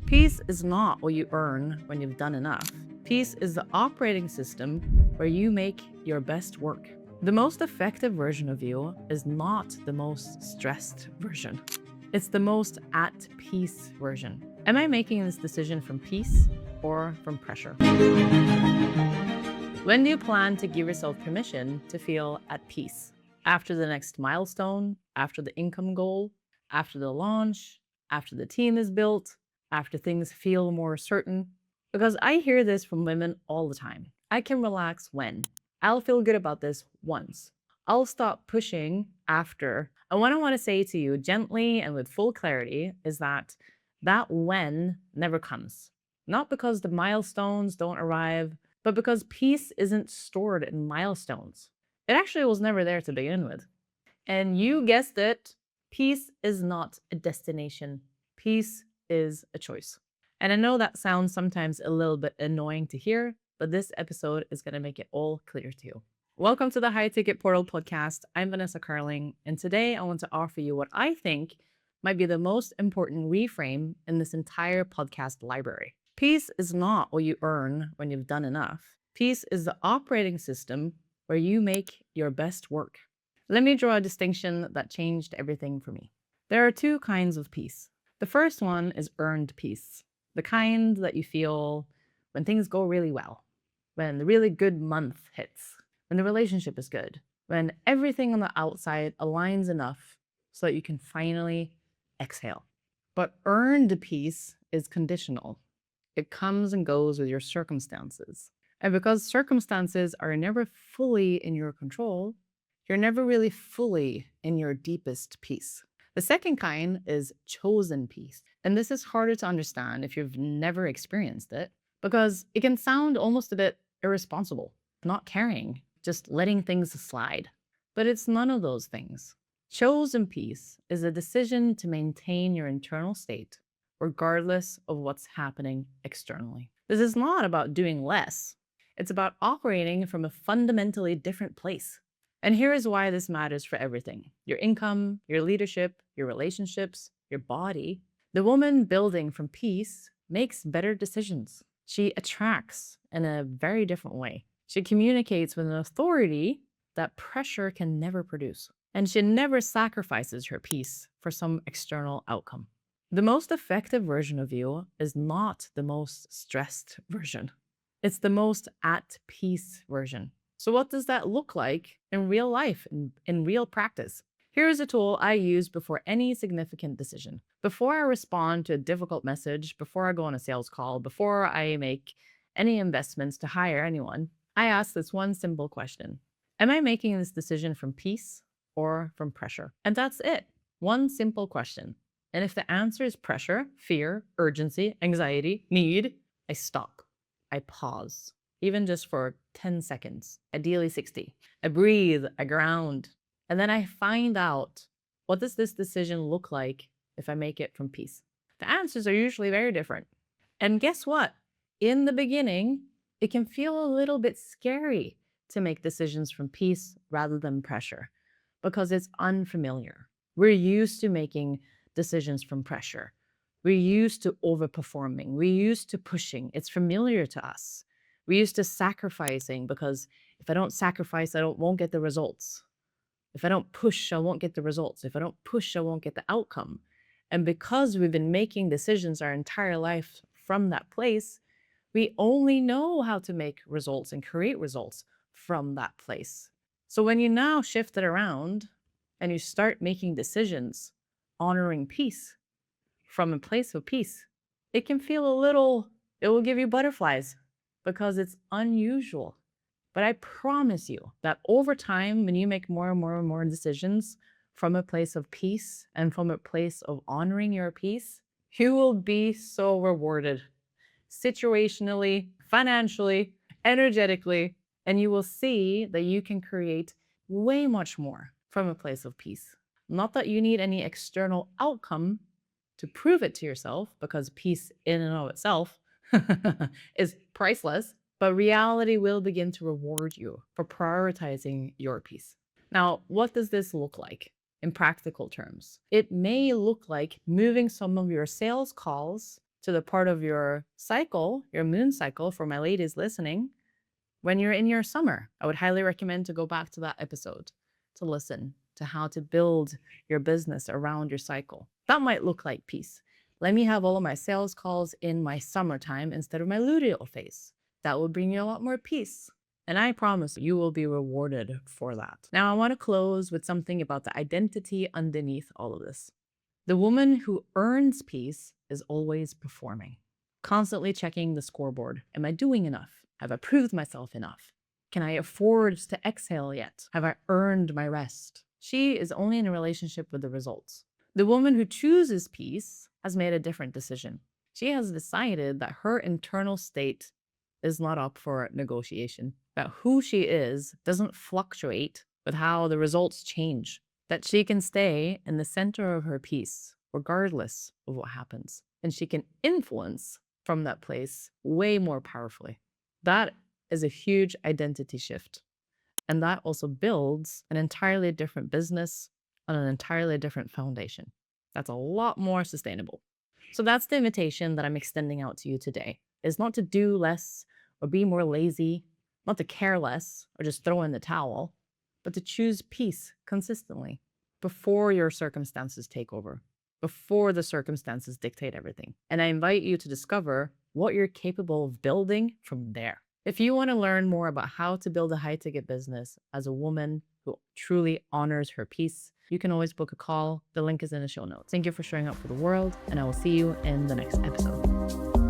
Peace is not what you earn when you've done enough. Peace is the operating system where you make your best work. The most effective version of you is not the most stressed version. It's the most at peace version. Am I making this decision from peace or from pressure? When do you plan to give yourself permission to feel at peace? After the next milestone, after the income goal, after the launch, after the team is built, after things feel more certain? Because I hear this from women all the time. I can relax when. I'll feel good about this once. I'll stop pushing after. And what I want to say to you gently and with full clarity is that when never comes. Not because the milestones don't arrive, but because peace isn't stored in milestones. It actually was never there to begin with. And you guessed it, peace is not a destination. Peace is a choice. And I know that sounds sometimes a little bit annoying to hear, but this episode is going to make it all clear to you. Welcome to the High Ticket Portal podcast. I'm Vanessa Carling, and today I want to offer you what I think might be the most important reframe in this entire podcast library. Peace is not what you earn when you've done enough. Peace is the operating system where you make your best work. Let me draw a distinction that changed everything for me. There are two kinds of peace. The first one is earned peace, the kind that you feel when things go really well, when the really good month hits, when the relationship is good, when everything on the outside aligns enough so that you can finally exhale. But earned peace is conditional. It comes and goes with your circumstances. And because circumstances are never fully in your control, you're never really fully in your deepest peace. The second kind is chosen peace. And this is harder to understand if you've never experienced it, because it can sound almost a bit irresponsible, not caring, just letting things slide. But it's none of those things. Chosen peace is a decision to maintain your internal state, regardless of what's happening externally. This is not about doing less. It's about operating from a fundamentally different place. And here is why this matters for everything: your income, your leadership, your relationships, your body. The woman building from peace makes better decisions. She attracts in a very different way. She communicates with an authority that pressure can never produce. And she never sacrifices her peace for some external outcome. The most effective version of you is not the most stressed version. It's the most at peace version. So what does that look like in real life, in real practice? Here's a tool I use before any significant decision. Before I respond to a difficult message, before I go on a sales call, before I make any investments to hire anyone, I ask this one simple question: am I making this decision from peace or from pressure? And that's it. One simple question. And if the answer is pressure, fear, urgency, anxiety, need, I stop. I pause, even just for 10 seconds, ideally 60. I breathe, I ground, and then I find out, what does this decision look like if I make it from peace? The answers are usually very different. And guess what? In the beginning, it can feel a little bit scary to make decisions from peace rather than pressure, because it's unfamiliar. We're used to making decisions from pressure. We're used to overperforming. We're used to pushing. It's familiar to us. We're used to sacrificing, because if I don't sacrifice, won't get the results. If I don't push, I won't get the results. If I don't push, I won't get the outcome. And because we've been making decisions our entire life from that place, we only know how to make results and create results from that place. So when you now shift it around and you start making decisions honoring peace from a place of peace, it can feel it will give you butterflies because it's unusual. But I promise you that over time, when you make more and more and more decisions from a place of peace and from a place of honoring your peace, you will be so rewarded situationally, financially, energetically, and you will see that you can create way much more from a place of peace. Not that you need any external outcome to prove it to yourself, because peace in and of itself is priceless, but reality will begin to reward you for prioritizing your peace. Now, what does this look like in practical terms? It may look like moving some of your sales calls to the part of your cycle, your moon cycle, for my ladies listening, when you're in your summer. I would highly recommend to go back to that episode to listen to how to build your business around your cycle. That might look like peace. Let me have all of my sales calls in my summertime instead of my luteal phase. That will bring you a lot more peace. And I promise you will be rewarded for that. Now, I want to close with something about the identity underneath all of this. The woman who earns peace is always performing, constantly checking the scoreboard. Am I doing enough? Have I proved myself enough? Can I afford to exhale yet? Have I earned my rest? She is only in a relationship with the results. The woman who chooses peace has made a different decision. She has decided that her internal state is not up for negotiation, that who she is doesn't fluctuate with how the results change, that she can stay in the center of her peace regardless of what happens, and she can influence from that place way more powerfully. That is a huge identity shift. And that also builds an entirely different business on an entirely different foundation. That's a lot more sustainable. So that's the invitation that I'm extending out to you today, is not to do less or be more lazy, not to care less or just throw in the towel, but to choose peace consistently before your circumstances take over, before the circumstances dictate everything. And I invite you to discover what you're capable of building from there. If you want to learn more about how to build a high-ticket business as a woman who truly honors her peace, you can always book a call. The link is in the show notes. Thank you for showing up for the world, and I will see you in the next episode.